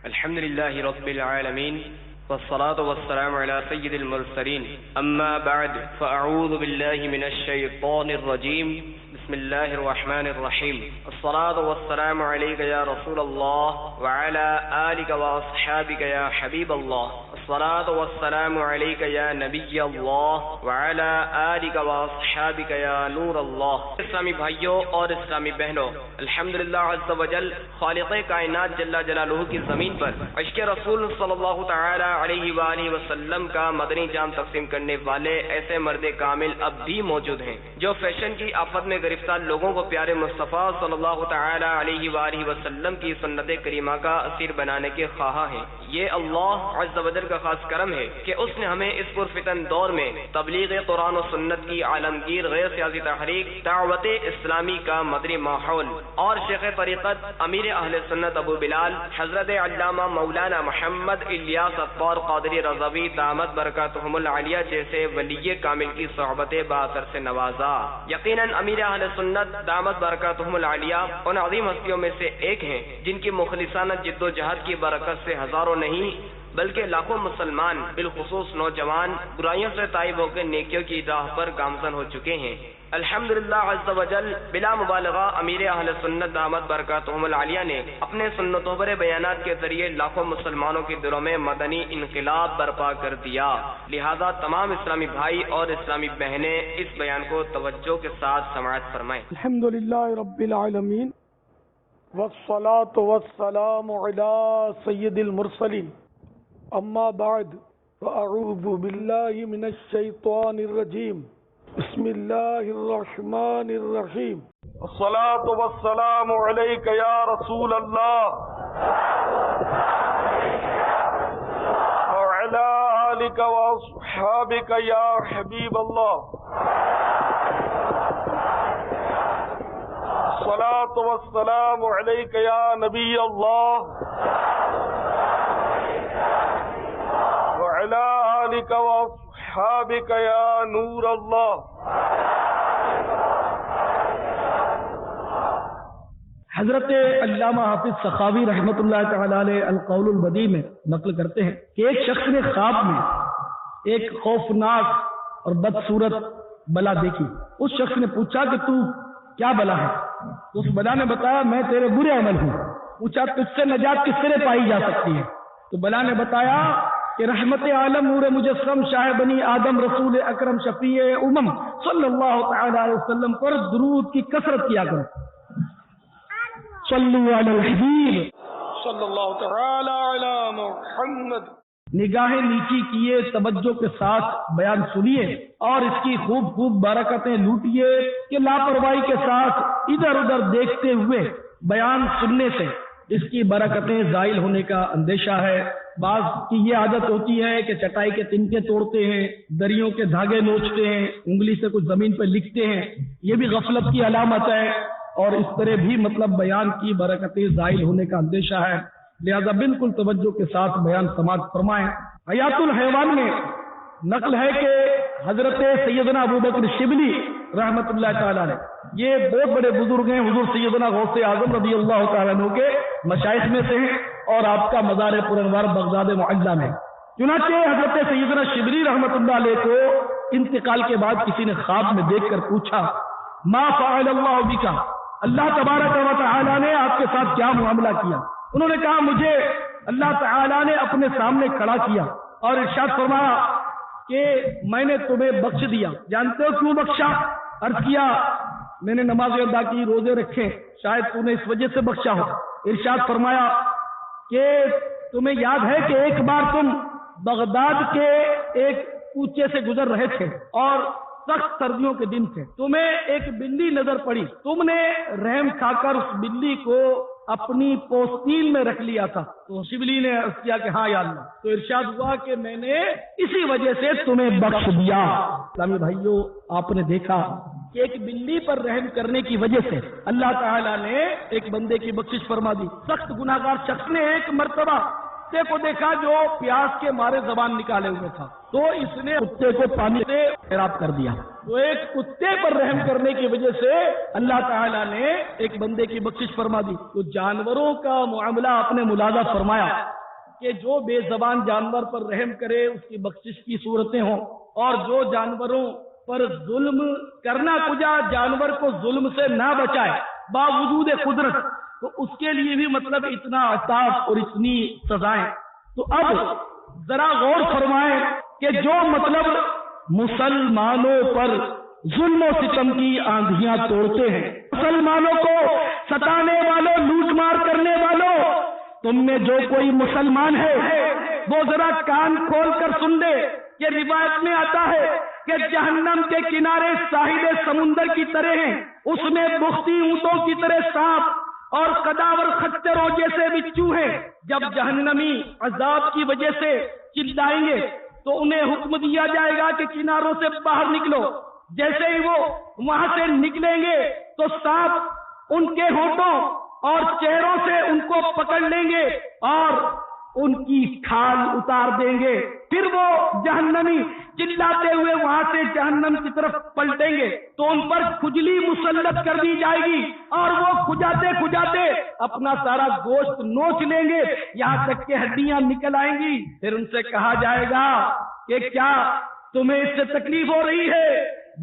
الحمد لله رب العالمين والصلاة والسلام على سيد المرسلين أما بعد فأعوذ بالله من الشيطان الرجيم بسم الله الرحمن الرحيم الصلاة والسلام عليك يا رسول الله وعلى آلك وأصحابك يا حبيب الله الصلاة والسلام عليك يا نبي الله وعلى آلك وأصحابك يا نور الله اسلامی بھائیوں اور اسلامی بہنوں، الحمدللہ عز وجل خالق کائنات جل جلالہ کی زمین پر عشق رسول صلی اللہ تعالی علیہ وآلہ وسلم کا مدنی جام تقسیم کرنے والے ایسے مرد کامل اب بھی موجود ہیں جو فیشن کی آفت میں گرفتار لوگوں کو پیارے مصطفیٰ صلی اللہ تعالی علیہ وآلہ وسلم کی سنت کریمہ کا اسیر بنانے کے خواہاں ہیں۔ یہ اللہ عز وجل کا خاص کرم ہے کہ اس نے ہمیں اس پرفتن دور میں تبلیغ قرآن و سنت کی عالمگیر غیر سیاسی تحریک دعوت اسلامی کا مدنی ماحول اور شیخ طریقت امیر اہل سنت ابو بلال حضرت علامہ مولانا محمد الیاس اطوار قادری رضوی دامت برکاتہم العالیہ جیسے ولی کامل کی صحبت باثر سے نوازا۔ یقیناً امیر اہل سنت دامت برکاتہم العالیہ ان عظیم ہستیوں میں سے ایک ہیں جن کی مخلصانہ جد و جہد کی برکت سے ہزاروں نہیں بلکہ لاکھوں مسلمان بالخصوص نوجوان برائیوں سے تائب ہو کے نیکیوں کی راہ پر گامزن ہو چکے ہیں۔ الحمدللہ عز وجل بلا مبالغہ امیر اہل سنت دامت برکاتہم العالیہ نے اپنے سنتوں پر بیانات کے ذریعے لاکھوں مسلمانوں کے دلوں میں مدنی انقلاب برپا کر دیا، لہذا تمام اسلامی بھائی اور اسلامی بہنیں اس بیان کو توجہ کے ساتھ سماعت فرمائیں۔ الحمدللہ رب العالمین والصلاة والسلام علی سید المرسلین اما بعد فاعوذ باللہ من الشیطان الرجیم بسم اللہ الرحمن الرحیم الصلاة والسلام علیک یا رسول اللہ وعلی آلک واصحابک یا حبیب اللہ الصلاة والسلام علیک یا نبی اللہ وعلی آلک واصحابک یا نور اللہ۔ حضرت علامہ حافظ سخاوی رحمۃ اللہ تعالی علیہ القول البدیع میں نقل کرتے ہیں کہ ایک شخص نے خواب میں ایک خوفناک اور بدصورت بلا دیکھی۔ اس شخص نے پوچھا کہ تو کیا بلا ہے؟ تو اس بلا نے بتایا میں تیرے برے عمل ہوں۔ پوچھا تجھ سے نجات کس طرح پائی جا سکتی ہے؟ تو بلا نے بتایا کہ رحمت عالم نور مجسم شاہ بنی آدم رسول اکرم شفیع امم صلی اللہ تعالی علیہ وسلم پر درود کی کثرت کیا کرو۔ صلو علی الحبیب صلی اللہ تعالی علی محمد۔ نگاہیں نیچی کیے، توجہ کے ساتھ بیان سنیے اور اس کی خوب خوب برکتیں لوٹیے کہ لاپرواہی کے ساتھ ادھر ادھر دیکھتے ہوئے بیان سننے سے اس کی برکتیں زائل ہونے کا اندیشہ ہے۔ بعض کی یہ عادت ہوتی ہے کہ چٹائی کے تنکے توڑتے ہیں، دریوں کے دھاگے نوچتے ہیں، انگلی سے کچھ زمین پر لکھتے ہیں، یہ بھی غفلت کی علامت ہے اور اس طرح بھی مطلب بیان کی برکتیں زائل ہونے کا اندیشہ ہے، لہذا بالکل توجہ کے ساتھ بیان سماعت فرمائیں۔ حیات الحیوان میں نقل ہے کہ حضرت سیدنا ابوبکر شبلی رحمت اللہ تعالیٰ علیہ یہ بہت بڑے بزرگ ہیں، حضور سیدنا غوث اعظم رضی اللہ تعالیٰ عنہ کے مشائخ میں سے ہیں اور آپ کا مزار پر انوار بغداد معلّہ میں۔ چنانچہ حضرت سیدنا شبلی رحمت اللہ علیہ کو انتقال کے بعد کسی نے خواب میں دیکھ کر پوچھا ما فعل اللہ بک، اللہ تبارک و تعالیٰ نے آپ کے ساتھ کیا معاملہ کیا؟ انہوں نے کہا مجھے اللہ تعالیٰ نے اپنے سامنے کھڑا کیا اور ارشاد فرمایا کہ میں نے تمہیں بخش دیا۔ جانتے ہو کیوں بخشا؟ عرض کیا میں نے نماز ادا کی، روزے رکھے، شاید تو نے اس وجہ سے بخشا ہو۔ ارشاد فرمایا کہ تمہیں یاد ہے کہ ایک بار تم بغداد کے ایک کوچے سے گزر رہے تھے اور سخت سردیوں کے دن تھے، تمہیں ایک بلی نظر پڑی، تم نے رحم کھا کر اس بلی کو اپنی پوستین میں رکھ لیا تھا۔ تو شبلی نے عرض کیا کہ ہاں یا اللہ، تو ارشاد ہوا کہ میں نے اسی وجہ سے تمہیں بخش دیا۔ اسلامی بھائیوں، آپ نے دیکھا کہ ایک بلی پر رحم کرنے کی وجہ سے اللہ تعالیٰ نے ایک بندے کی بخشش فرما دی۔ سخت گناہگار شخص نے ایک مرتبہ کتے کو دیکھا جو پیاس کے مارے زبان نکالے ہوئے تھا، تو اس نے کتے کو پانی سے سیراب کر دیا۔ تو ایک کتے پر رحم کرنے کی وجہ سے اللہ تعالیٰ نے ایک بندے کی بخشش فرما دی۔ تو جانوروں کا معاملہ آپ نے ملاحظہ فرمایا کہ جو بے زبان جانور پر رحم کرے اس کی بخشش کی صورتیں ہوں، اور جو جانوروں پر ظلم کرنا کجا جانور کو ظلم سے نہ بچائے باوجود قدرت، تو اس کے لیے بھی مطلب اتنا عذاب اور اتنی سزائیں۔ تو اب ذرا غور فرمائیں کہ جو مطلب مسلمانوں پر ظلم و ستم کی آندھیاں توڑتے ہیں، مسلمانوں کو ستانے والوں، لوٹ مار کرنے والوں، تم میں جو کوئی مسلمان ہے وہ ذرا کان کھول کر سن لے کہ روایت میں آتا ہے کہ جہنم کے کنارے ساحل سمندر کی طرح ہیں، اس میں بختی اونٹوں کی طرح سانپ اور قداور خچروں جیسے بچھو ہیں۔ جب جہنمی عذاب کی وجہ سے چلائیں گے تو انہیں حکم دیا جائے گا کہ کناروں سے باہر نکلو۔ جیسے ہی وہ وہاں سے نکلیں گے تو سانپ ان کے ہونٹوں اور چہروں سے ان کو پکڑ لیں گے اور ان کی کھال اتار دیں گے۔ پھر وہ جہنمی چلاتے ہوئے وہاں سے جہنم کی طرف پلٹیں گے تو ان پر کھجلی مسلط کر دی جائے گی، اور وہ کھجاتے کھجاتے اپنا سارا گوشت نوچ لیں گے، یہاں تک کہ ہڈیاں نکل آئیں گی۔ پھر ان سے کہا جائے گا کہ کیا تمہیں اس سے تکلیف ہو رہی ہے؟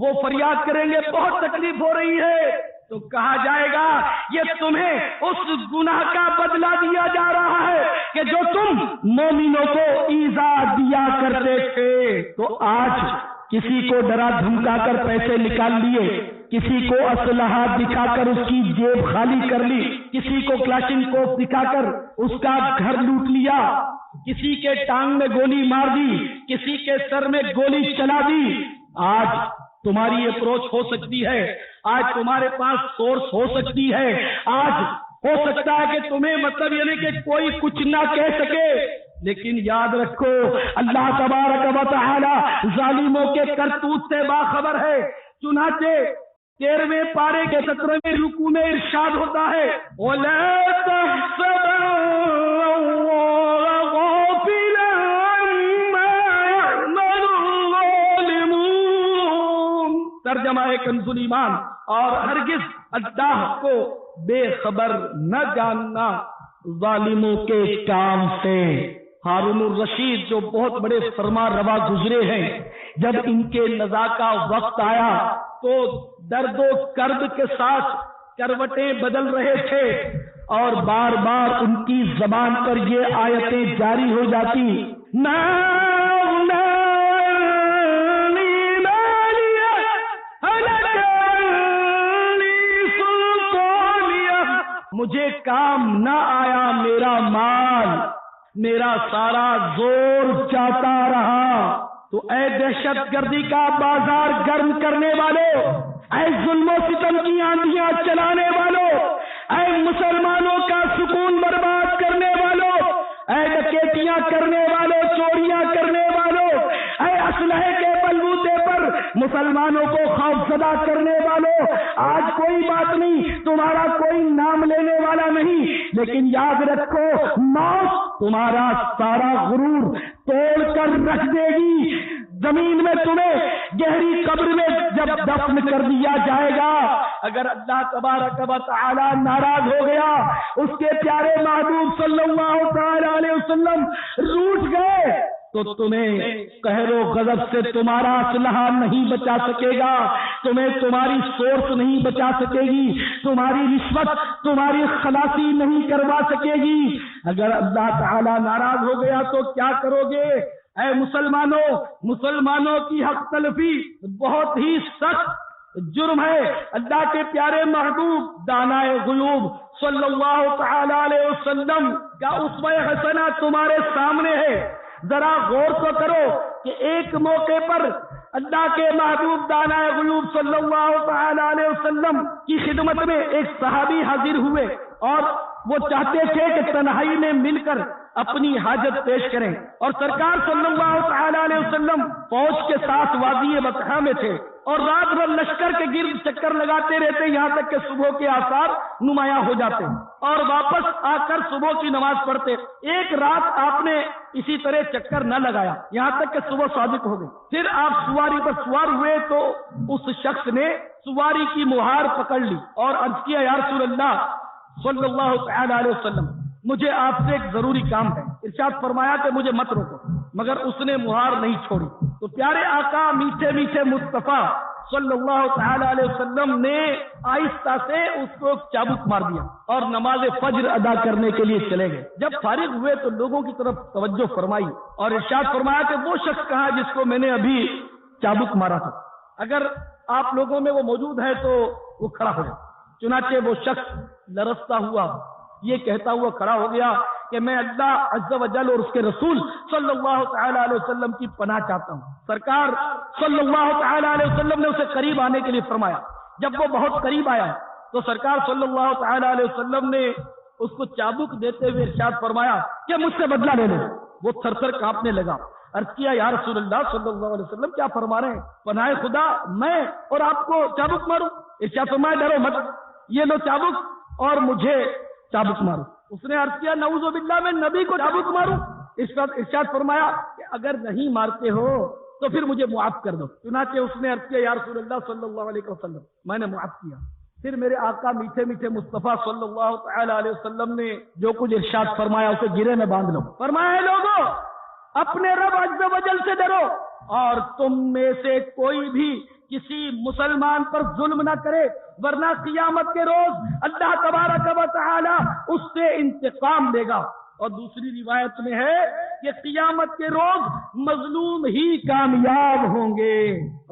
وہ فریاد کریں گے بہت تکلیف ہو رہی ہے۔ تو کہا جائے گا یہ تمہیں اس گناہ کا بدلہ دیا جا رہا ہے کہ جو تم مومنوں کو ایذا دیا کرتے تھے۔ تو آج کسی کو ڈرا دھمکا کر پیسے نکال لیے، کسی کو اسلحہ دکھا کر اس کی جیب خالی کر لی، کسی کو کلاشنکوف دکھا کر اس کا گھر لوٹ لیا، کسی کے ٹانگ میں گولی مار دی، کسی کے سر میں گولی چلا دی۔ آج تمہاری اپروچ ہو سکتی ہے، آج تمہارے پاس سورس ہو سکتی ہے، آج ہو سکتا ہے کہ تمہیں مطلب یعنی کہ کوئی کچھ نہ کہہ سکے، لیکن یاد رکھو اللہ تبارک و تعالی ظالموں کے کرتوت سے باخبر ہے۔ چنانچہ 13ویں پارے کے 17ویں رکوع میں ارشاد ہوتا ہے وَلَا تَحْسَبَنَّ ترجمہ کنز ایمان، اور ہرگز اللہ کو بے خبر نہ جاننا ظالموں کے کام سے۔ ہارون الرشید جو بہت بڑے فرما روا گزرے ہیں، جب ان کے نزا کا وقت آیا تو درد و کرب کے ساتھ کروٹیں بدل رہے تھے، اور بار بار ان کی زبان پر یہ آیتیں جاری ہو جاتی، مجھے کام نہ آیا میرا مال، میرا سارا زور جاتا رہا۔ تو اے دہشت گردی کا بازار گرم کرنے والوں، اے ظلم و ستم کی آندھیاں چلانے والوں، اے مسلمانوں کا سکون برباد کرنے والوں، اے ڈکیتیاں کرنے والوں، چوریاں کرنے والوں، اے اسلحے کے بلبوتے پر مسلمانوں کو خوف زدہ کرنے والوں، آج کوئی بات نہیں، تمہارا کوئی نام لینے والا نہیں، لیکن یاد رکھو موت تمہارا سارا غرور توڑ کر رکھ دے گی۔ زمین میں تمہیں گہری قبر میں جب دفن کر دیا جائے گا، اگر اللہ تبارک و تعالی ناراض ہو گیا، اس کے پیارے محبوب صلی اللہ تعالی علیہ وسلم روٹھ گئے، تو تمہیں قہر و غضب سے تمہارا اسلحہ نہیں بچا سکے گا، تمہیں تمہاری سورس نہیں بچا سکے گی، تمہاری رشوت تمہاری خلاصی نہیں کروا سکے گی۔ اگر اللہ تعالی ناراض ہو گیا تو کیا کرو گے؟ اے مسلمانوں کی حق تلفی بہت ہی سخت جرم ہے۔ اللہ کے پیارے محبوب دانائے غیوب صلی اللہ تعالی علیہ وسلم کا اسوہ حسنہ تمہارے سامنے ہے۔ ذرا غور تو کرو کہ ایک موقع پر اللہ کے محبوب دانائے غیوب صلی اللہ تعالی علیہ وسلم کی خدمت میں ایک صحابی حاضر ہوئے، اور وہ چاہتے تھے کہ تنہائی میں مل کر اپنی حاجت پیش کریں، اور سرکار صلی اللہ تعالی علیہ وسلم فوج کے ساتھ وادی بطحا میں تھے، اور رات بھر لشکر کے گرد چکر لگاتے رہتے یہاں تک کہ صبح کے آثار نمایاں ہو جاتے، اور واپس آ کر صبح کی نماز پڑھتے۔ ایک رات آپ نے اسی طرح چکر نہ لگایا یہاں تک کہ صبح صادق ہو گئی۔ پھر آپ سواری پر سوار ہوئے تو اس شخص نے سواری کی مہار پکڑ لی اور عرض کیا یا رسول اللہ صلی اللہ تعالی علیہ وسلم، مجھے آپ سے ایک ضروری کام ہے۔ ارشاد فرمایا کہ مجھے مت روکو، مگر اس نے مہار نہیں چھوڑی۔ تو پیارے آقا میٹھے میٹھے مصطفیٰ صلی اللہ تعالی علیہ وسلم نے آہستہ سے اس کو چابک مار دیا اور نماز فجر ادا کرنے کے لیے چلے گئے۔ جب فارغ ہوئے تو لوگوں کی طرف توجہ فرمائی اور ارشاد فرمایا کہ وہ شخص کہاں جس کو میں نے ابھی چابک مارا تھا، اگر آپ لوگوں میں وہ موجود ہے تو وہ کھڑا ہو جائے۔ چنانچہ وہ شخص لرزتا ہوا یہ کہتا ہوا کھڑا ہو گیا کہ میں اللہ عز و جل اور اس کے رسول صلی اللہ تعالی علیہ وسلم کی پناہ چاہتا ہوں۔ سرکار صلی اللہ تعالی علیہ وسلم نے اسے قریب آنے کے لیے فرمایا۔ جب وہ بہت قریب آیا تو سرکار صلی اللہ تعالی علیہ وسلم نے اس کو چابک دیتے ہوئے ارشاد فرمایا کہ مجھ سے بدلہ لے لو۔ وہ تھر تھر کانپنے لگا۔ عرض کیا یا رسول اللہ صلی اللہ علیہ وسلم کیا فرما رہے ہیں؟ پناہ خدا میں اور آپ کو چابک ماروں؟ ارشاد فرمایا ڈرو مت، یہ لو چابک اور مجھے چابک مارو۔ اس نے عرض کیا نعوذ باللہ میں نبی کو چابک ماروں؟ ارشاد فرمایا کہ اگر نہیں مارتے ہو تو پھر مجھے معاف کر دو۔ چنانچہ اس نے عرض کیا یا رسول اللہ صلی اللہ علیہ وسلم میں نے معاف کیا۔ پھر میرے آقا میٹھے میٹھے مصطفیٰ صلی اللہ تعالی علیہ وسلم نے جو کچھ ارشاد فرمایا اسے گرے میں باندھ لو۔ فرمایا لوگوں اپنے رب عز و جل سے ڈرو اور تم میں سے کوئی بھی کسی مسلمان پر ظلم نہ کرے، ورنہ قیامت کے روز اللہ تبارک و تعالی اس سے انتقام لے گا۔ اور دوسری روایت میں ہے کہ قیامت کے روز مظلوم ہی کامیاب ہوں گے۔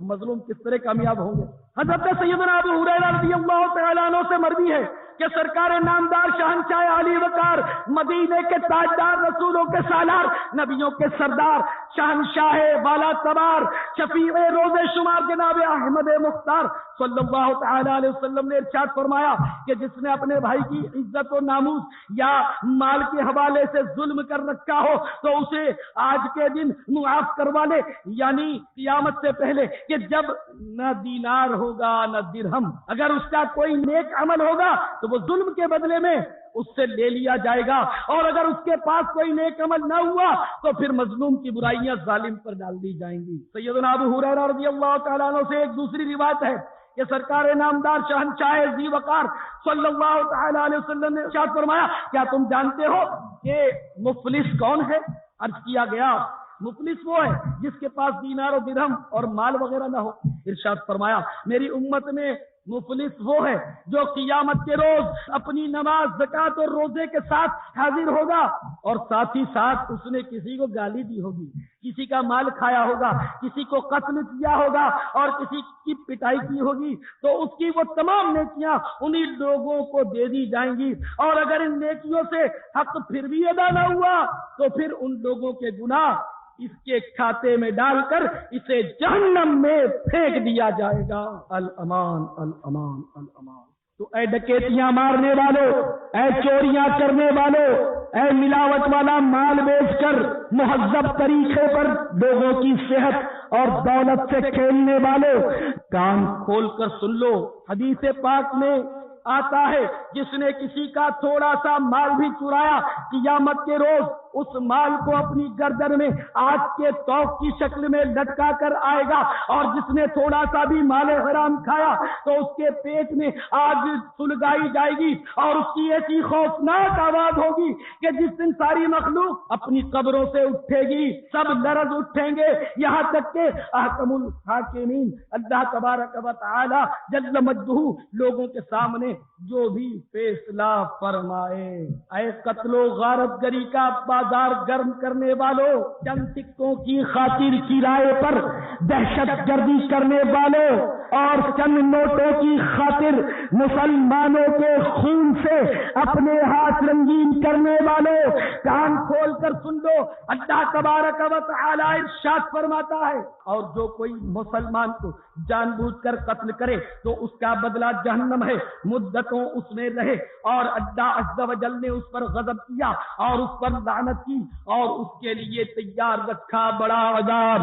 مظلوم کس طرح کامیاب ہوں گے؟ حضرت سیدنا ابو ہریرہ رضی اللہ تعالیٰ عنہ سے مروی ہے کہ سرکار نامدار شہنشاہ علی وقار، مدینے کے تاجدار، رسولوں کے سالار، نبیوں کے سردار، شہنشاہ بالا تبار، شفیع روز شمار جناب احمد مختار صلی اللہ تعالی علیہ وسلم نے ارشاد فرمایا کہ جس نے اپنے بھائی کی عزت و ناموس یا مال کے حوالے سے ظلم کر رکھا ہو تو اسے آج کے دن معاف کروا لے، یعنی قیامت سے پہلے کہ جب نہ دینار ہوگا نہ درہم، اگر اس کا کوئی نیک عمل ہوگا تو وہ ظلم کے بدلے میں اس سے لے لیا جائے گا، اور اگر اس کے پاس کوئی نیک عمل نہ ہوا تو پھر مظلوم کی برائیاں ظالم پر ڈال دی جائیں گی۔ سیدنا ابو ہریرہ رضی اللہ تعالیٰ عنہ سے ایک دوسری روایت ہے کہ سرکار نامدار شہنشاہ ذی وقار صلی اللہ تعالی علیہ وسلم نے ارشاد فرمایا کیا تم جانتے ہو کہ مفلس کون ہے؟ عرض کیا گیا مفلس وہ ہے جس کے پاس دینار و درہم اور مال وغیرہ نہ ہو۔ ارشاد فرمایا میری امت میں مفلس وہ ہے جو قیامت کے روز اپنی نماز، زکوٰۃ اور روزے کے ساتھ حاضر ہوگا اور ساتھ ہی ساتھ اس نے کسی کو گالی دی ہوگی، کسی کا مال کھایا ہوگا، کسی کو قتل کیا ہوگا اور کسی کی پٹائی کی ہوگی، تو اس کی وہ تمام نیکیاں انہی لوگوں کو دے دی جائیں گی، اور اگر ان نیکیوں سے حق پھر بھی ادا نہ ہوا تو پھر ان لوگوں کے گناہ اس کے کھاتے میں ڈال کر اسے جہنم میں پھینک دیا جائے گا۔ الامان الامان الامان۔ تو اے ڈکیتیاں مارنے والوں، اے چوریاں کرنے والوں، اے ملاوٹ والا مال بیچ کر مہذب طریقے پر لوگوں کی صحت اور دولت سے کھیلنے والوں، کان کھول کر سن لو، حدیث پاک میں آتا ہے جس نے کسی کا تھوڑا سا مال بھی چرایا قیامت کے روز اس مال کو اپنی گردن میں آگ کے توق کی شکل میں لٹکا کر آئے گا، اور جس نے تھوڑا سا بھی مال حرام کھایا تو اس کے پیٹ میں آگ سلگائی جائے گی، اور اس کی ایسی خوفناک آواز ہوگی کہ جس دن ساری مخلوق اپنی قبروں سے اٹھے گی، سب لرز اٹھیں گے، یہاں تک کہ احکم الحاکمین اللہ تبارک و تعالی جل مجدہ لوگوں کے سامنے جو بھی فیصلہ فرمائے۔ اے قتل و غارت گری کا بازار گرم کرنے والوں، چند سکوں کی خاطر کرائے پر دہشت گردی کرنے والوں اور چند نوٹوں کی خاطر مسلمانوں کے خون سے اپنے ہاتھ رنگین کرنے والوں، کان کھول کر سن لو، اللہ تبارک و تعالی ارشاد فرماتا ہے اور جو کوئی مسلمان کو جان بوجھ کر قتل کرے تو اس کا بدلہ جہنم ہے، مدتوں اس میں رہے، اور اللہ عز و جل نے اس پر غضب کیا اور اس پر لعنت کی اور اس کے لیے تیار رکھا بڑا عذاب۔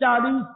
40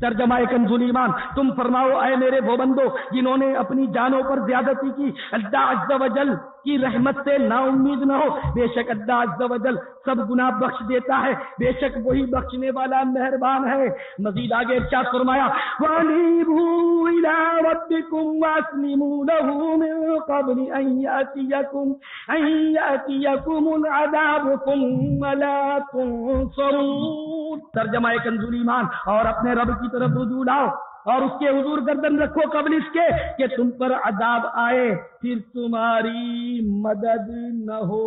ترجمہ کنزُ الایمان، تم فرماؤ اے میرے وہ بندو جنہوں نے اپنی جانوں پر زیادتی کی، اللہ عز و جل کی رحمت سے نا امید نہ ہو. بے شک اللہ عز و جل سب گناہ بخش دیتا ہے، بے شک وہی بخشنے والا مہربان ہے. مزید آگے ارشاد فرمایا وَأَنِيبُوا إِلَىٰ رَبِّكُمْ وَأَسْلِمُوا لَهُ مِن قَبْلِ أَن يَأْتِيَكُمُ الْعَذَابُ ثُمَّ لَا تُنصَرُونَ. ترجمہ کنزُ الایمان، اور اپنے رب کی طرف رجوع لاؤ اور اس کے حضور گردن رکھو قبل اس کے کہ تم پر عذاب آئے پھر تمہاری مدد نہ ہو.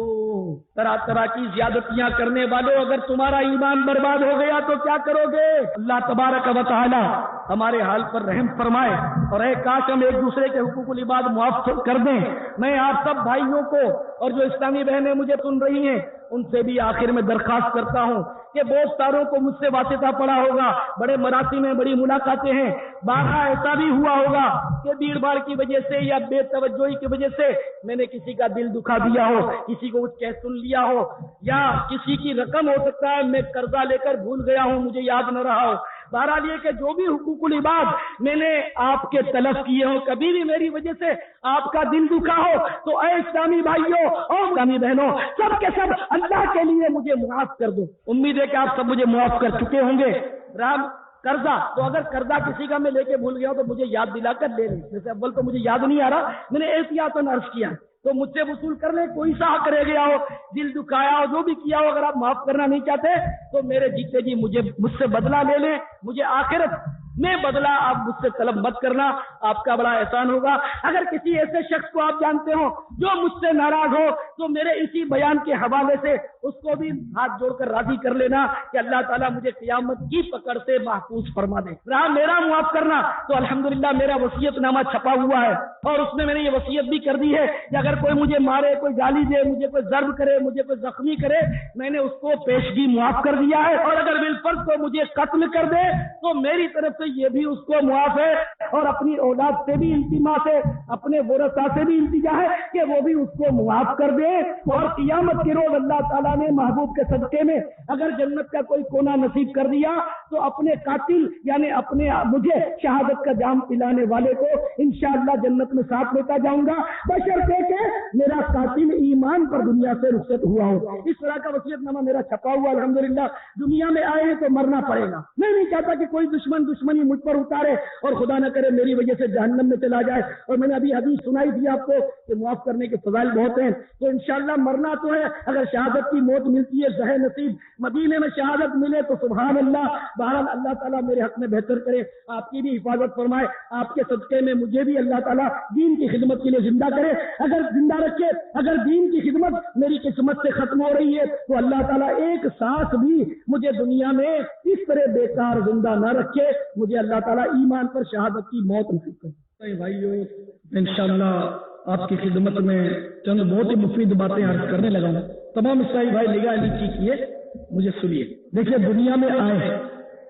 طرح طرح کی زیادتیاں کرنے والوں، اگر تمہارا ایمان برباد ہو گیا تو کیا کرو گے؟ اللہ تبارک و تعالی ہمارے حال پر رحم فرمائے، اور اے کاش ہم ایک دوسرے کے حقوق العباد معاف کر دیں. میں آپ سب بھائیوں کو اور جو اسلامی بہنیں مجھے سن رہی ہیں ان سے بھی آخر میں درخواست کرتا ہوں کہ بہت ساروں کو مجھ سے واسطہ پڑا ہوگا، بڑے مراسم میں بڑی ملاقاتیں ہیں، بارہا ایسا بھی ہوا ہوگا کہ بھیڑ بھاڑ کی وجہ سے یا بے توجہی کی وجہ سے میں نے کسی کا دل دکھا دیا ہو، کسی کو کچھ کہہ سن لیا ہو، یا کسی کی رقم ہو سکتا ہے میں قرضہ لے کر بھول گیا ہوں، مجھے یاد نہ رہا ہو. بہرحال یہ کہ جو بھی حقوق العباد میں نے آپ کے تلف کیے ہوں، کبھی بھی میری وجہ سے آپ کا دل دکھا ہو تو اے اسلامی بھائیوں اور اسلامی بہنوں سب کے سب اللہ کے لیے مجھے معاف کر دو. امید ہے کہ آپ سب مجھے معاف کر چکے ہوں گے. رام قرضہ تو اگر قرضہ کسی کا میں لے کے بھول گیا ہوں تو مجھے یاد دلا کر لے لیں. جیسے اول تو مجھے یاد نہیں آ رہا، میں نے احتیاطاً عرض کیا تو مجھ سے وصول کر لیں. کوئی سا حق رہ گیا ہو، دل دکھایا ہو، جو بھی کیا ہو، اگر آپ معاف کرنا نہیں چاہتے تو میرے جیتے جی مجھ سے بدلہ لے لیں. مجھے آخرت میں بدلہ آپ مجھ سے طلب مت کرنا، آپ کا بڑا احسان ہوگا. اگر کسی ایسے شخص کو آپ جانتے ہو جو مجھ سے ناراض ہو تو میرے اسی بیان کے حوالے سے اس کو بھی ہاتھ جوڑ کر راضی کر لینا کہ اللہ تعالیٰ مجھے قیامت کی پکڑ سے محفوظ فرما دے. رہا میرا معاف کرنا تو الحمدللہ میرا وصیت نامہ چھپا ہوا ہے اور اس میں نے یہ وصیت بھی کر دی ہے کہ اگر کوئی مجھے مارے، کوئی گالی دے، مجھے کوئی ضرب کرے، مجھے کوئی زخمی کرے، میں نے اس کو پیشگی معاف کر دیا ہے. اور اگر بالفرض کو مجھے قتل کر دے تو میری طرف سے یہ بھی اس کو معاف ہے، اور اپنی اولاد سے بھی التماس ہے، اپنے ورثہ سے بھی التجا ہے کہ وہ بھی اس کو معاف کر دے. اور قیامت کے روز اللہ تعالیٰ نے محبوب کے صدقے میں اگر جنت کا کوئی کونا نصیب کر دیا تو اپنے قاتل یعنی اپنے مجھے شہادت کا جام پلانے والے کو انشاءاللہ جنت میں ساتھ لیتا جاؤں گا، بشرطے کہ میرا قاتل ایمان پر دنیا سے رخصت ہوا ہو. اس طرح کا وصیت نامہ میرا چھپا ہوا الحمدللہ. دنیا میں آئے ہیں تو مرنا پڑے گا. میں نہیں چاہتا کہ کوئی دشمنی مجھ پر اتارے اور خدا نہ کرے میری وجہ سے جہنم میں چلا جائے. اور میں نے ابھی حدیث سنائی تھی آپ کو کہ معاف کرنے کے فضائل بہت ہیں، تو انشاءاللہ مرنا تو ہے. اگر شہادت کی موت ملتی ہے زہ نصیب مدینے میں شہادت ملے تو سبحان اللہ. بہرحال اللہ تعالیٰ میرے حق میں بہتر کرے، آپ کی بھی حفاظت فرمائے، آپ کے صدقے میں مجھے بھی اللہ تعالیٰ دین کی خدمت کے لیے زندہ کرے. اگر زندہ رکھے، اگر دین کی خدمت میری قسمت سے ختم ہو رہی ہے تو اللہ تعالیٰ ایک سانس بھی مجھے دنیا میں اس طرح بیکار زندہ نہ رکھے، مجھے اللہ تعالیٰ ایمان پر شہادت کی موت نصیب کرے. بھائیو انشاءاللہ آپ کی خدمت میں چند بہت ہی مفید باتیں عرض کرنے لگا ہوں. تمام عیسائی بھائی نگاہ نیچی کیے، مجھے سنیے. دیکھیے دنیا میں آئے ہیں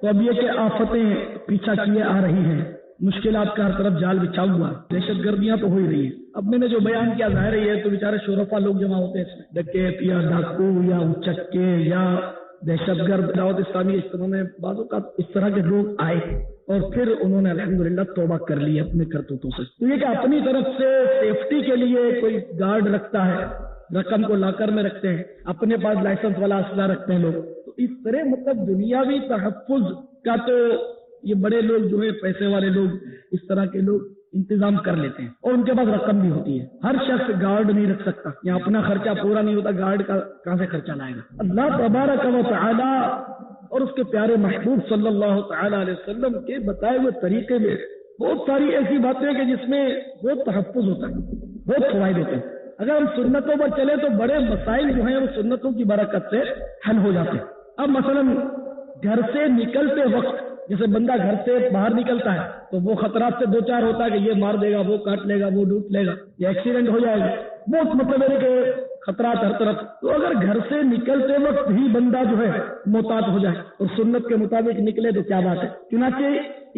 تو اب یہ کہ آفتیں پیچھا کیے آ رہی ہیں، مشکلات کا ہر طرف جال بچھا ہوا، دہشت گردیاں تو ہو ہی رہی ہیں. اب میں نے جو بیان کیا ظاہر ہے تو بیچارے شورفا لوگ جمع ہوتے ہیں اس میں، ڈکیت یا ڈاکو یا اچکے یا دہشت گرد. دعوت اسلامی اجتماع میں بعض اوقات اس طرح کے لوگ آئے اور پھر انہوں نے الحمدللہ توبہ کر لی اپنے کرتوتوں سے. تو یہ کہ اپنی طرف سے سیفٹی کے لیے کوئی گارڈ رکھتا ہے، رقم کو لاکر میں رکھتے ہیں، اپنے پاس لائسنس والا اسلحہ رکھتے ہیں لوگ. تو اس طرح مطلب دنیاوی تحفظ کا تو یہ بڑے لوگ جو ہے پیسے والے لوگ اس طرح کے لوگ انتظام کر لیتے ہیں اور ان کے پاس رقم بھی ہوتی ہے. ہر شخص گارڈ نہیں رکھ سکتا، یا اپنا خرچہ پورا نہیں ہوتا، گارڈ کا کہاں سے خرچہ لائے گا. اللہ تبارک و تعالی اور اس کے پیارے محبوب صلی اللہ تعالی علیہ وسلم کے بتائے ہوئے طریقے میں بہت ساری ایسی باتیں کہ جس میں بہت تحفظ ہوتا ہے، بہت فوائد ہوتے ہیں. اگر ہم سنتوں پر چلیں تو بڑے مسائل جو ہیں وہ سنتوں کی برکت سے حل ہو جاتے ہیں. اب مثلا گھر سے نکلتے وقت جیسے بندہ گھر سے باہر نکلتا ہے تو وہ خطرات سے دو چار ہوتا ہے کہ یہ مار دے گا، وہ کاٹ لے گا، وہ لوٹ لے گا، یا ایکسیڈنٹ ہو جائے گا، بہت مطلب ہے کہ خطرات ہر طرف. تو اگر گھر سے نکلتے وقت ہی بندہ جو ہے محتاط ہو جائے اور سنت کے مطابق نکلے تو کیا بات ہے. چنانچہ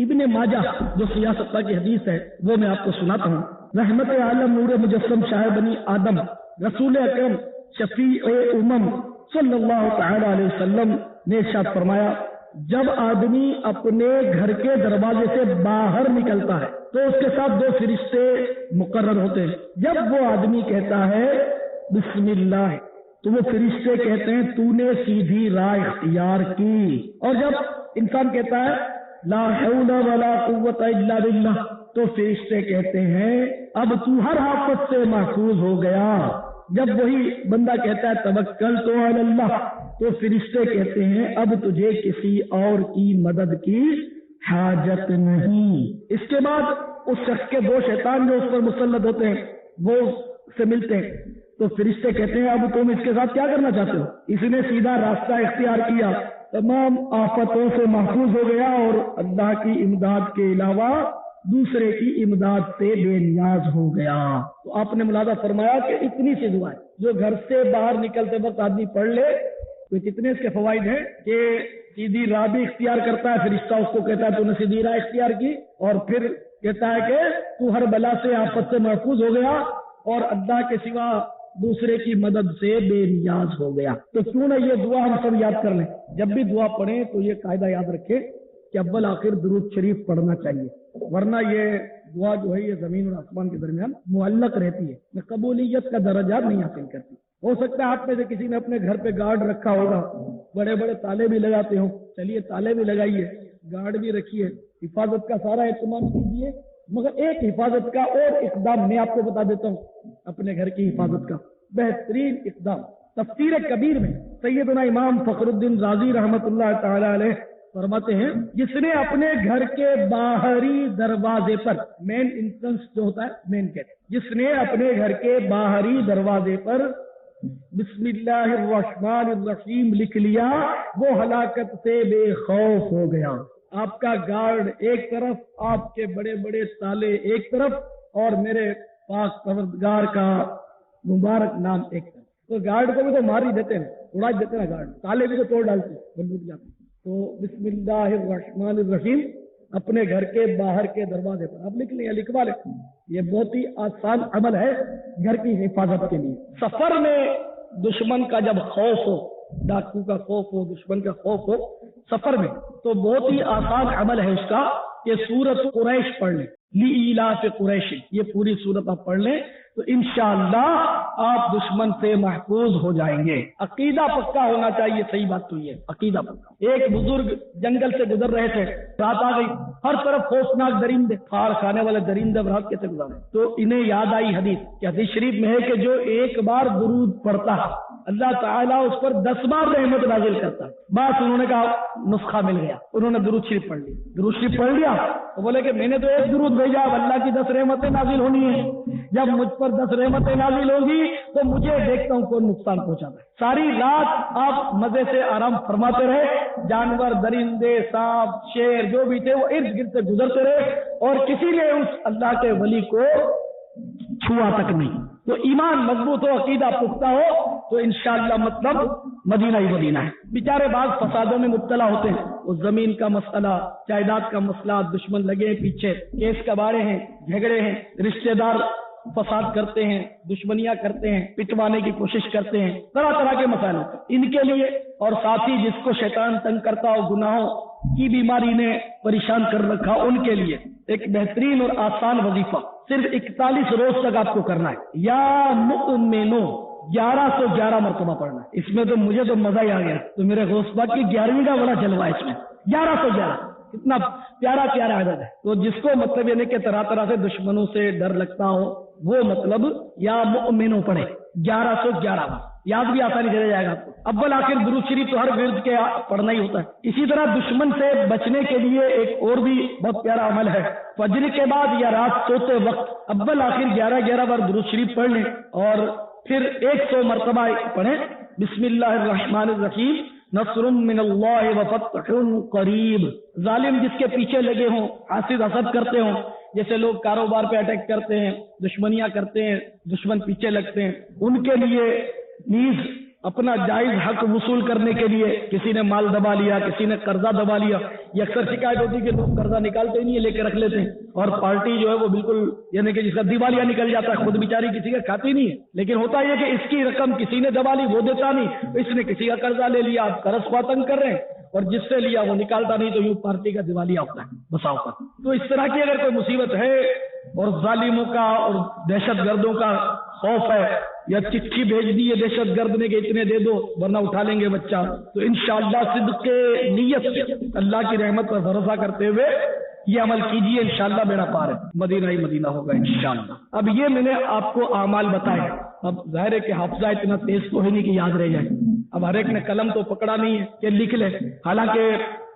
ابن ماجہ جو سیاست کی حدیث ہے وہ میں آپ کو سناتا ہوں. رحمت عالم نور مجسم شاہ بنی آدم رسول اکرم شفیع امم صلی اللہ تعالی علیہ وسلم نے ارشاد فرمایا جب آدمی اپنے گھر کے دروازے سے باہر نکلتا ہے تو اس کے ساتھ 2 فرشتے مقرر ہوتے ہیں. جب وہ آدمی کہتا ہے بسم اللہ تو وہ فرشتے کہتے ہیں تو نے سیدھی راہ اختیار کی. اور جب انسان کہتا ہے لا حول ولا قوت الا باللہ تو فرشتے کہتے ہیں اب تو ہر آفت سے محفوظ ہو گیا. جب وہی بندہ کہتا ہے توکلت علی اللہ تو فرشتے کہتے ہیں اب تجھے کسی اور کی مدد کی حاجت نہیں. اس کے بعد اس شخص کے 2 شیطان جو اس پر مسلط ہوتے ہیں وہ سے ملتے ہیں تو فرشتے کہتے ہیں اب تم اس کے ساتھ کیا کرنا چاہتے ہو؟ اس نے سیدھا راستہ اختیار کیا، تمام آفتوں سے محفوظ ہو گیا اور اللہ کی امداد کے علاوہ دوسرے کی امداد سے بے نیاز ہو گیا. تو آپ نے ملاحظہ فرمایا کہ اتنی سی دعائیں جو گھر سے باہر نکلتے وقت آدمی پڑھ لے تو کتنے اس کے فوائد ہیں کہ سیدھی راہ بھی اختیار کرتا ہے. فرشتہ اس کو کہتا ہے تو نے سیدھی راہ اختیار کی، اور پھر کہتا ہے کہ تو ہر بلا سے آفت سے محفوظ ہو گیا اور اللہ کے سوا دوسرے کی مدد سے بے نیاز ہو گیا. تو کیوں نہ یہ دعا ہم سب یاد کر لیں. جب بھی دعا پڑھیں تو یہ قاعدہ یاد رکھیں کہ اول آخر درود شریف پڑھنا چاہیے، ورنہ یہ دعا جو ہے یہ زمین اور آسمان کے درمیان معلق رہتی ہے، میں قبولیت کا درجہ نہیں حاصل کرتی. ہو سکتا ہے آپ میں سے کسی نے اپنے گھر پہ گارڈ رکھا ہوگا، بڑے بڑے تالے بھی لگاتے ہوں. چلیے تالے بھی لگائیے، گارڈ بھی رکھیے، حفاظت کا سارا اہتمام کیجیے. مگر ایک حفاظت کا اور اقدام میں آپ کو بتا دیتا ہوں اپنے گھر کی حفاظت کا بہترین اقدام. تفسیر کبیر میں سیدنا امام فخر الدین رازی رحمت اللہ تعالی علیہ فرماتے ہیں جس نے اپنے گھر کے باہری دروازے پر مین انٹرنس جو ہوتا ہے مین گیٹ، جس نے اپنے گھر کے باہری دروازے پر بسم اللہ الرحمن الرحیم لکھ لیا وہ ہلاکت سے بے خوف ہو گیا. آپ کا گارڈ ایک طرف، آپ کے بڑے بڑے تالے ایک طرف، اور میرے پاک پروردگار کا مبارک نام ایک طرف. تو گارڈ کو بھی تو مار ہی دیتے ہیں، اڑا دیتے ہیں گارڈ، تالے بھی تو توڑ ڈالتے ہیں، بندوق جاتے ہیں. تو بسم اللہ الرحمن الرحیم اپنے گھر کے باہر کے دروازے پر آپ لکھ لیں، لکھوا لیں. یہ بہت ہی آسان عمل ہے گھر کی حفاظت کے لیے. سفر میں دشمن کا جب خوف ہو، ڈاکو کا خوف ہو، دشمن کا خوف ہو سفر میں، تو بہت ہی آسان عمل ہے اس کا کہ سورۃ قریش پڑھ لیں. لإیلاف قریش، یہ پوری سورت آپ پڑھ لیں تو انشاءاللہ آپ دشمن سے محفوظ ہو جائیں گے. عقیدہ پکا ہونا چاہیے. صحیح بات تو یہ عقیدہ پکا. ایک بزرگ جنگل سے گزر رہے تھے، رات آ گئی، ہر طرف خوفناک درندے، پھاڑ کھانے والے درندے، رات کیسے گزارے؟ تو انہیں یاد آئی حدیث کہ حدیث شریف میں ہے کہ جو ایک بار درود پڑھتا ہے اللہ تعالیٰ اس پر 10 بار رحمت نازل کرتا ہے. بس انہوں نے کہا نسخہ مل گیا، انہوں نے درود شریف پڑھ لی. درود شریف پڑھ لیا تو بولے کہ میں نے تو ایک درود بھیجا، اب اللہ کی 10 رحمتیں نازل ہونی ہیں. جب مجھ پر 10 رحمتیں نازل ہوگی تو مجھے دیکھتا ہوں کون نقصان پہنچاتا ہے. ساری رات آپ مزے سے آرام فرماتے رہے، جانور، درندے، سانپ، شیر جو بھی تھے وہ ارد گرد سے گزرتے رہے اور کسی نے اس اللہ کے ولی کو چھوا تک نہیں. تو ایمان مضبوط ہو، عقیدہ پختہ ہو تو انشاءاللہ مطلب مدینہ ہی مدینہ ہے. بیچارے بعض فسادوں میں مبتلا ہوتے ہیں، وہ زمین کا مسئلہ، جائیداد کا مسئلہ، دشمن لگے ہیں پیچھے، کیس کباڑے ہیں، جھگڑے ہیں، رشتہ دار فساد کرتے ہیں، دشمنیاں کرتے ہیں، پٹوانے کی کوشش کرتے ہیں، طرح طرح کے مسائل ہوتے ہیں. ان کے لیے اور ساتھ ہی جس کو شیطان تنگ کرتا ہو، گناہوں کی بیماری نے پریشان کر رکھا، ان کے لیے ایک بہترین اور آسان وظیفہ صرف 41 روز تک آپ کو کرنا ہے. یا مؤمنو 1111 مرتبہ پڑھنا ہے. اس میں تو مجھے تو مزہ ہی آ گیا. تو میرے غوث پاک کی 11ویں کا بڑا جلوہ ہے اس میں. 1111 کتنا پیارا پیارا عدد ہے. تو جس کو مطلب یعنی کہ طرح طرح سے دشمنوں سے ڈر لگتا ہو وہ مطلب یا مؤمنو پڑھے 1111 بار. یاد بھی آسانی چلے جائے گا آپ کو. اول آخر درود شریف تو ہر ورد کے پڑھنا ہی ہوتا ہے. اسی طرح دشمن سے بچنے کے لیے ایک اور بھی بہت پیارا عمل ہے. فجر کے بعد یا رات سوتے وقت اول آخر 11 بار درود شریف پڑھ لیں اور پھر 100 مرتبہ پڑھیں بسم اللہ الرحمن الرحیم نصر من اللہ وفتح قریب. ظالم جس کے پیچھے لگے ہوں، حاسد حسد کرتے ہوں، جیسے لوگ کاروبار پہ اٹیک کرتے ہیں، دشمنیاں کرتے ہیں، دشمن پیچھے لگتے ہیں، ان کے لیے نیز اپنا جائز حق وصول کرنے کے لیے کسی نے مال دبا لیا، کسی نے قرضہ دبا لیا. یہ اکثر شکایت ہوتی ہے کہ لوگ قرضہ نکالتے ہی نہیں ہے، لے کے رکھ لیتے ہیں، اور پارٹی جو ہے وہ بالکل یعنی کہ جس کا دیوالیہ نکل جاتا ہے، خود بیچاری کسی کا کھاتی نہیں ہے. لیکن ہوتا یہ کہ اس کی رقم کسی نے دبا لی، وہ دیتا نہیں، اس نے کسی کا قرضہ لے لیا، آپ قرض خواہ تنگ کر رہے ہیں. اور جس سے لیا وہ نکالتا نہیں تو یوں پارٹی کا دیوالیہ ہوتا ہے بساؤ کا. تو اس طرح کی اگر کوئی مصیبت ہے اور ظالموں کا اور دہشت گردوں کا خوف ہے یا چٹھی بھیج دی ہے دہشت گرد نے کہ اتنے دے دو ورنہ اٹھا لیں گے بچہ، تو انشاءاللہ صدق نیت سے اللہ کی رحمت پر بھروسہ کرتے ہوئے یہ عمل کیجئے، انشاءاللہ میرا پار ہے، مدینہ ہی مدینہ ہوگا انشاءاللہ. اب یہ میں نے آپ کو اعمال بتائے. اب ظاہر ہے کہ حافظہ اتنا تیز تو ہے نہیں کہ یاد رہ جائے. اب ہر ایک نے قلم تو پکڑا نہیں ہے کہ لکھ لے. حالانکہ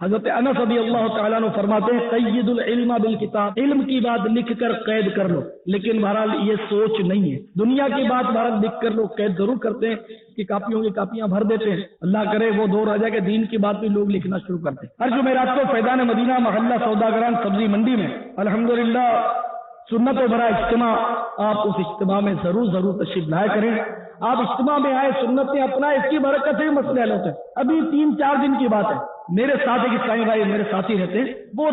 حضرت انس رضی اللہ تعالیٰ عنہ فرماتے ہیں قید العلم بالکتاب، علم کی بات لکھ کر قید کر لو، لیکن بہرحال یہ سوچ نہیں ہے. دنیا کی بات بہرحال لکھ کر لو، قید ضرور کرتے ہیں کہ کاپیوں کی کاپیاں بھر دیتے ہیں. اللہ کرے وہ دور آ جائے کہ دین کی بات بھی لوگ لکھنا شروع کرتے ہیں. ہر جمعرات کو فیضان مدینہ محلہ سوداگران سبزی منڈی میں الحمدللہ سنت و بھرا اجتماع، آپ اس اجتماع میں ضرور تشریف لایا کریں. آپ اجتماع میں آئے، سنتیں اپنا، اس کی برکت سے مسئلے حل ہوتے ہیں. ابھی 3-4 دن کی بات ہے، میرے ساتھ ایک اسلامی بھائی میرے ساتھی رہتے ہیں، وہ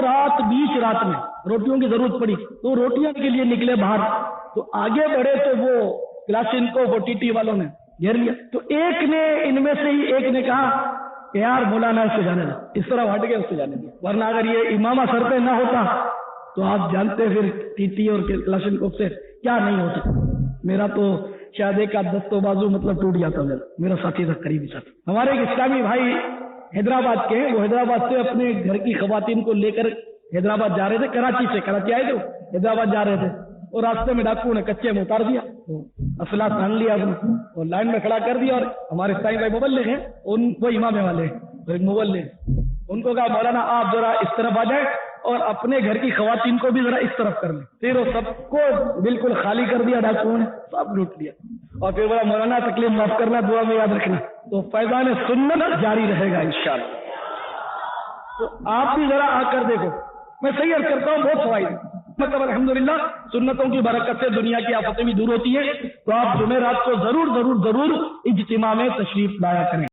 بیچ رات میں روٹیوں کی ضرورت پڑی تو روٹیاں کے لیے نکلے باہر، تو آگے بڑھے تو وہ کلاشن کو وہ ٹی ٹی والوں نے گھیر لیا. تو ایک نے ان میں سے ہی ایک نے کہا کہ یار مولانا اس سے جانے دو، اس طرح ہٹ گئے اس سے جانے دیا، ورنہ اگر یہ امامہ سر پہ نہ ہوتا تو آپ جانتے پھر ٹی ٹی اور کلاشن کو سے کیا نہیں ہوتا. میرا تو شاید ایک دست و بازو مطلب ٹوٹ جاتا میرا ساتھی تھا، قریبی ساتھی. ہمارے ایک اسلامی بھائی حیدرآباد کے ہیں، وہ حیدرآباد سے اپنے گھر کی خواتین کو لے کر حیدرآباد جا رہے تھے، کراچی آئے تھے، حیدرآباد جا رہے تھے، اور راستے میں ڈاکو نے کچے میں اتار دیا، اسلحہ تان لیا اور لائن میں کھڑا کر دیا. اور ہمارے اسلامی بھائی مبلغ ہیں، ان کو امام والے ہیں، مبلغ، ان کو کہا مولانا آپ ذرا اس طرف آ جائیں اور اپنے گھر کی خواتین کو بھی ذرا اس طرف کر لیں. پھر وہ سب کو بالکل خالی کر دیا ڈاکوؤں نے، سب لوٹ لیا. اور پھر بولا مولانا تکلیف معاف کرنا، دعا میں یاد رکھنا. تو فیضان سنت جاری رہے گا انشاءاللہ. تو آپ بھی ذرا آ کر دیکھو، میں صحیح عرض کرتا ہوں، بہت فوائد مطلب الحمدللہ سنتوں کی برکت سے دنیا کی آفتیں بھی دور ہوتی ہیں. تو آپ جمعرات کو ضرور اجتماع میں تشریف لایا کریں.